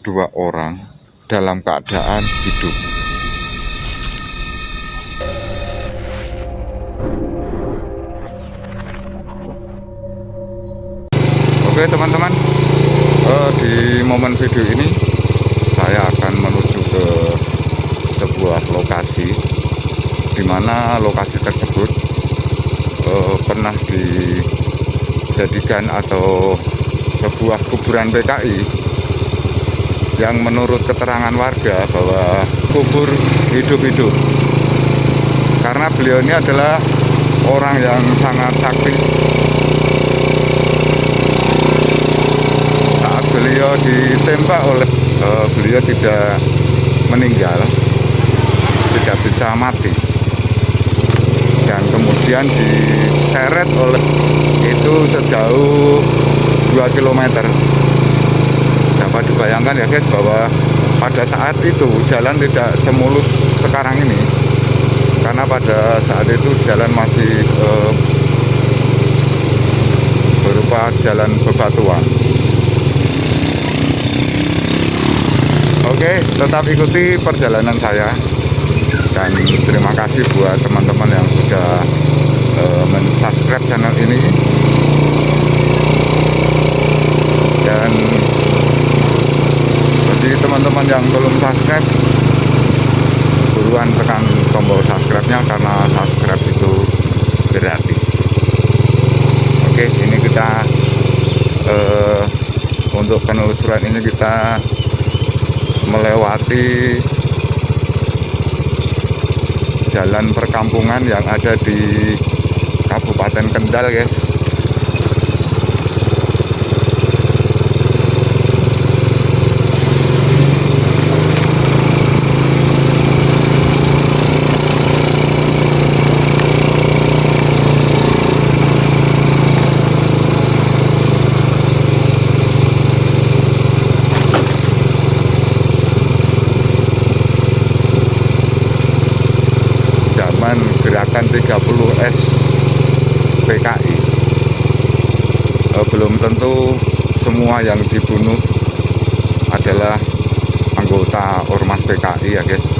dua orang dalam keadaan hidup. Oke teman-teman, di momen video ini saya akan menuju ke sebuah lokasi, di mana lokasi tersebut pernah dijadikan atau sebuah kuburan PKI yang menurut keterangan warga bahwa kubur hidup-hidup, karena beliau ini adalah orang yang sangat sakti. Saat beliau ditembak oleh beliau tidak meninggal, tidak bisa mati, dan kemudian diseret oleh itu sejauh 2 km. Dapat dibayangkan ya guys, bahwa pada saat itu jalan tidak semulus sekarang ini, karena pada saat itu jalan masih berupa jalan bebatuan. Oke, tetap ikuti perjalanan saya, dan terima kasih buat teman-teman yang sudah men-subscribe channel ini. Dan bagi teman-teman yang belum subscribe, buruan tekan tombol subscribe-nya, karena subscribe itu gratis. Oke, ini kita untuk penelusuran ini kita melewati jalan perkampungan yang ada di Kabupaten Kendal, guys. Gerakan 30S PKI, belum tentu semua yang dibunuh adalah anggota ormas PKI ya guys.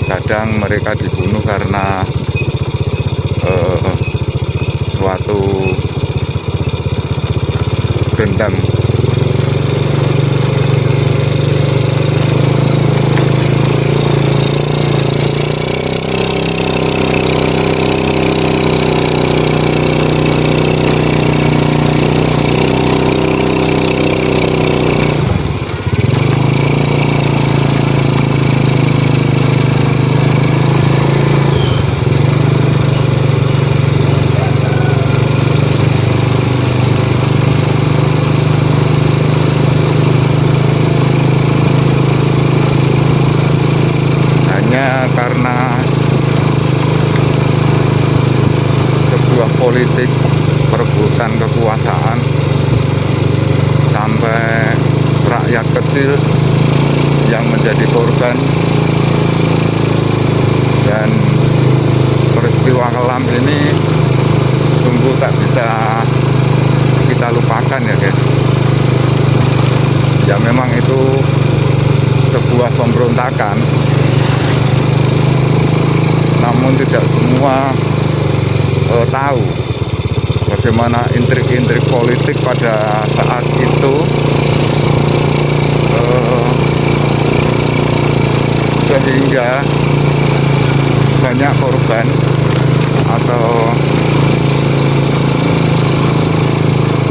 Kadang mereka dibunuh karena suatu dendam. Karena sebuah politik perebutan kekuasaan, sampai rakyat kecil yang menjadi korban, dan peristiwa kelam ini sungguh tak bisa kita lupakan ya guys. Ya memang itu sebuah pemberontakan, namun tidak semua tahu bagaimana intrik-intrik politik pada saat itu, sehingga banyak korban atau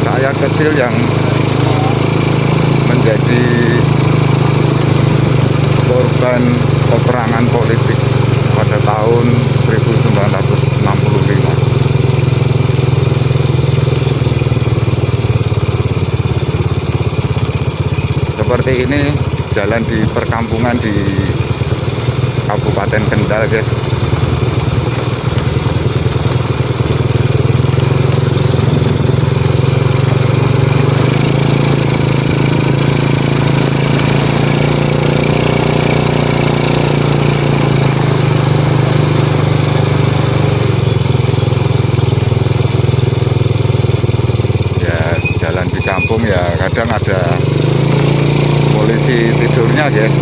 rakyat kecil yang menjadi korban peperangan politik pada tahun 1965. Seperti ini jalan di perkampungan di Kabupaten Kendal, guys. Ya, jalan di kampung ya kadang ada posisi tidurnya guys.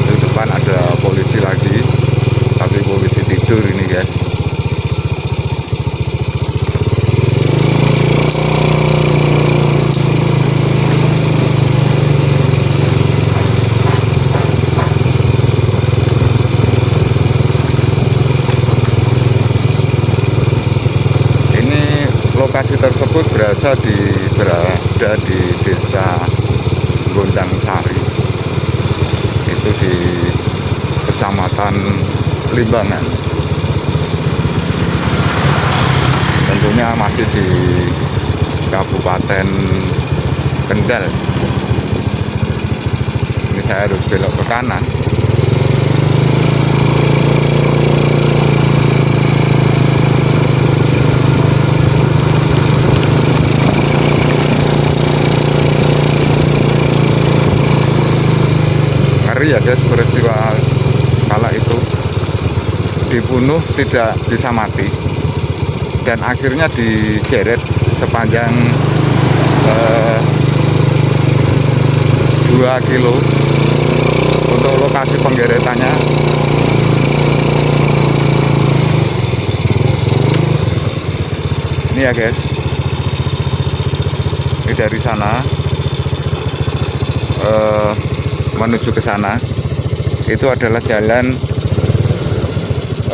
Di depan ada polisi lagi, tapi polisi tidur ini guys. Lokasi tersebut berada di Desa Gondang Sari, itu di Kecamatan Limbangan. Tentunya masih di Kabupaten Kendal. Ini saya harus belok ke kanan. Ya guys, peristiwa kala itu dibunuh tidak bisa mati dan akhirnya digeret sepanjang 2 kilo. Untuk lokasi penggeretannya ini ya guys, ini dari sana menuju ke sana itu adalah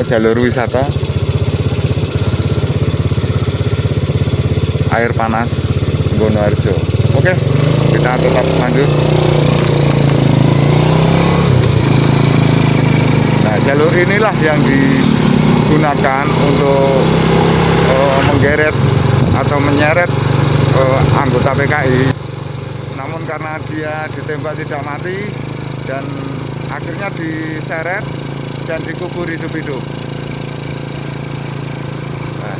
jalur wisata air panas Wonoharjo. Oke, kita tetap lanjut. Nah, jalur inilah yang digunakan untuk menggeret atau menyeret anggota PKI. Namun karena dia ditembak tidak mati dan akhirnya diseret dan dikubur hidup-hidup. Nah,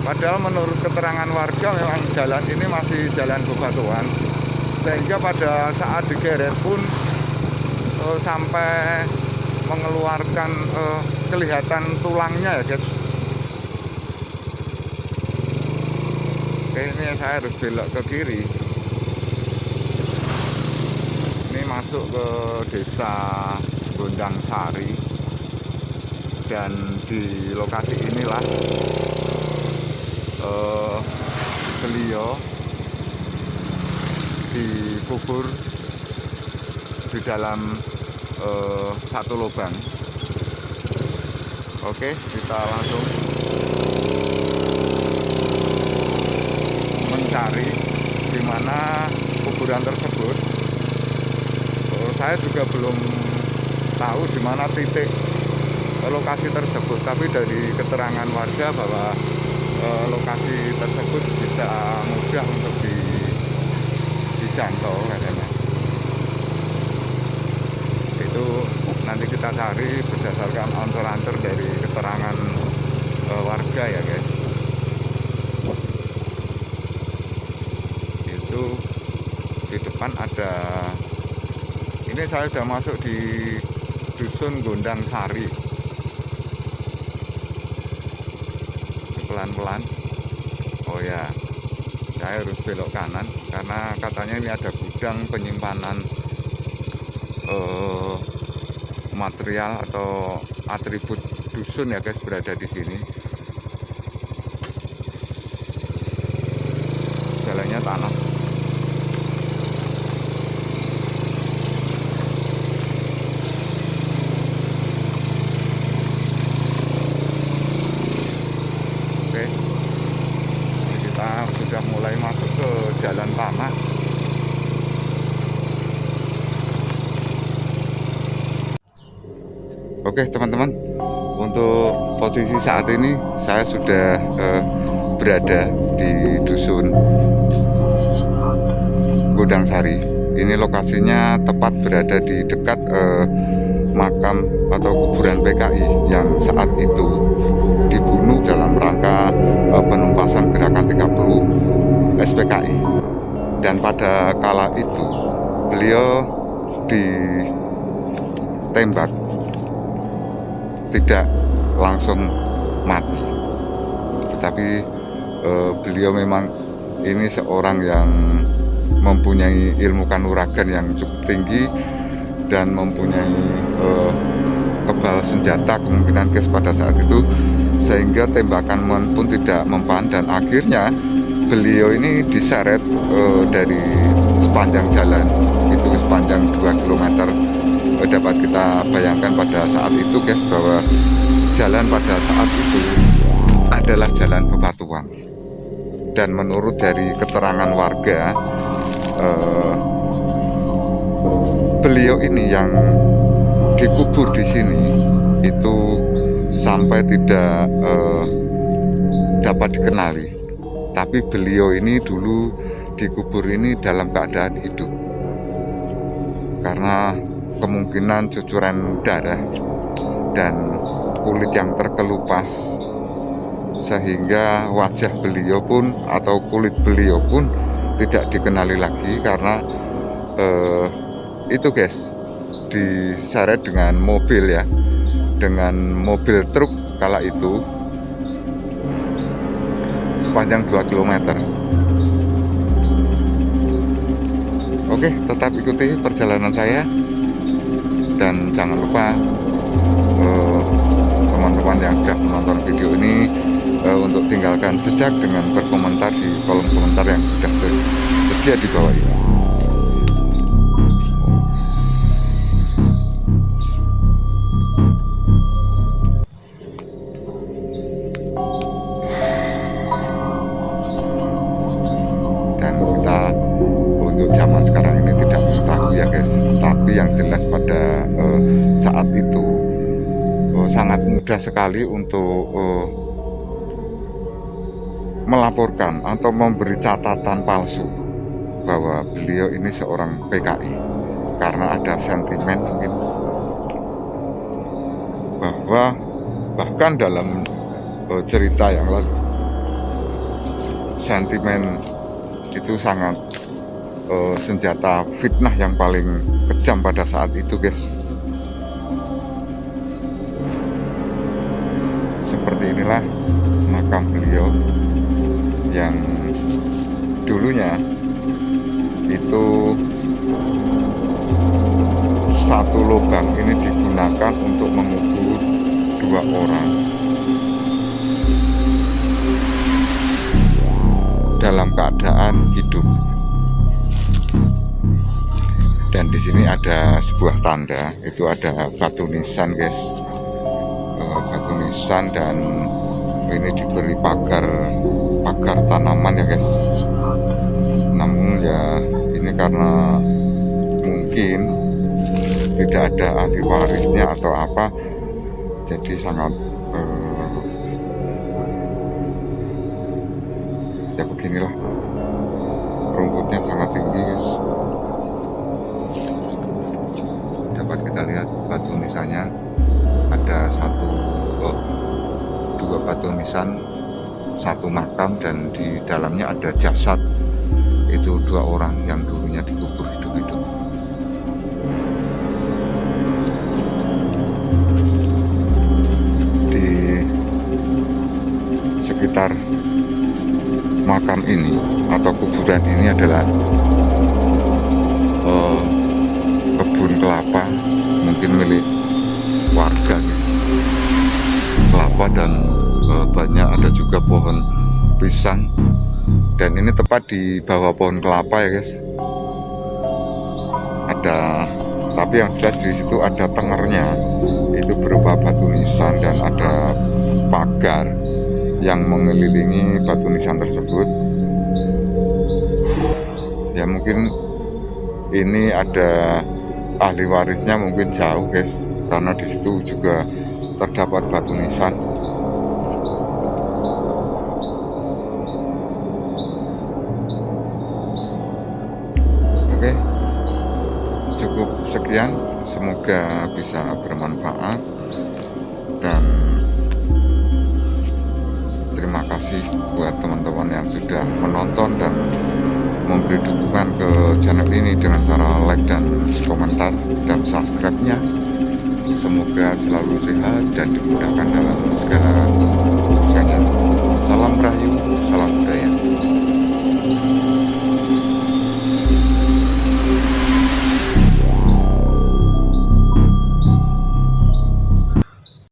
padahal menurut keterangan warga memang jalan ini masih jalan bebatuan, sehingga pada saat digeret pun sampai mengeluarkan kelihatan tulangnya ya guys. Oke, ini saya harus belok ke kiri. Ini masuk ke Desa Gondang Sari, dan di lokasi inilah beliau dikubur di dalam satu lubang. Oke, kita langsung mencari di mana kuburan tersebut. Saya juga belum tahu di mana titik lokasi tersebut, tapi dari keterangan warga bahwa lokasi tersebut bisa mudah untuk dijangkau katanya. Itu nanti kita cari berdasarkan ansur-ansur dari keterangan warga ya guys. Itu di depan ada, ini saya sudah masuk di Dusun Gondang Sari. Pelan-pelan. Oh ya, saya harus belok kanan karena katanya ini ada gudang penyimpanan material atau atribut dusun ya guys, berada di sini. Jalannya tanah. Oke, ini kita sudah mulai masuk ke jalan tanah. Oke teman-teman, untuk posisi saat ini saya sudah berada di Dusun Gondang Sari. Ini lokasinya tepat berada di dekat makam atau kuburan PKI yang saat itu dibunuh dalam rangka penumpasan gerakan 30 SPKI. Dan pada kala itu beliau ditembak, tidak langsung mati, tetapi beliau memang ini seorang yang mempunyai ilmu kanuragan yang cukup tinggi dan mempunyai kebal senjata kemungkinan guys pada saat itu, sehingga tembakan pun tidak mempan dan akhirnya beliau ini diseret dari sepanjang jalan itu sepanjang 2 km. Dapat kita bayangkan pada saat itu guys bahwa jalan pada saat itu adalah jalan bebatuan, dan menurut dari keterangan warga beliau ini yang dikubur di sini itu sampai tidak dapat dikenali, tapi beliau ini dulu dikubur ini dalam keadaan hidup karena kemungkinan cucuran darah dan kulit yang terkelupas, sehingga wajah beliau pun atau kulit beliau pun tidak dikenali lagi karena itu guys diseret dengan mobil ya, dengan mobil truk kala itu sepanjang 2 km. Oke, tetap ikuti perjalanan saya dan jangan lupa teman-teman yang sudah menonton video ini untuk tinggalkan jejak dengan berkomentar di kolom komentar yang sudah tersedia di bawah ini. Dan kita untuk zaman sekarang ini tidak mengetahui ya guys, tapi yang jelas pada saat itu sangat mudah sekali untuk melaporkan atau memberi catatan palsu bahwa beliau ini seorang PKI karena ada sentimen mungkin bahwa bahkan dalam cerita yang lalu sentimen itu sangat senjata fitnah yang paling kejam pada saat itu guys. Seperti inilah makam beliau yang dulunya itu satu lubang ini digunakan untuk mengubur 2 orang dalam keadaan hidup. Dan di sini ada sebuah tanda, itu ada batu nisan guys, batu nisan, dan ini diberi pagar tanaman ya guys. Namun ya ini karena mungkin tidak ada ahli warisnya atau apa, jadi sangat ya beginilah, rumputnya sangat tinggi guys. Dapat kita lihat batu nisannya ada 2 batu nisan, 1 makam, dan di dalamnya ada jasad, itu 2 orang yang dulunya dikubur hidup-hidup. Di sekitar makam ini atau kuburan ini adalah kebun kelapa, mungkin milik warga guys, kelapa, dan banyak ada juga pohon pisang, dan ini tepat di bawah pohon kelapa ya guys. Ada, tapi yang jelas di situ ada tengernya, itu berupa batu nisan, dan ada pagar yang mengelilingi batu nisan tersebut. Ya mungkin ini ada ahli warisnya, mungkin jauh guys, karena di situ juga terdapat batu nisan. Oke, cukup sekian, semoga bisa bermanfaat, dan terima kasih buat teman-teman yang sudah menonton dan memberi dukungan ke channel ini dengan cara like dan komentar dan subscribe-nya. Semoga selalu sehat dan dimudahkan dalam segala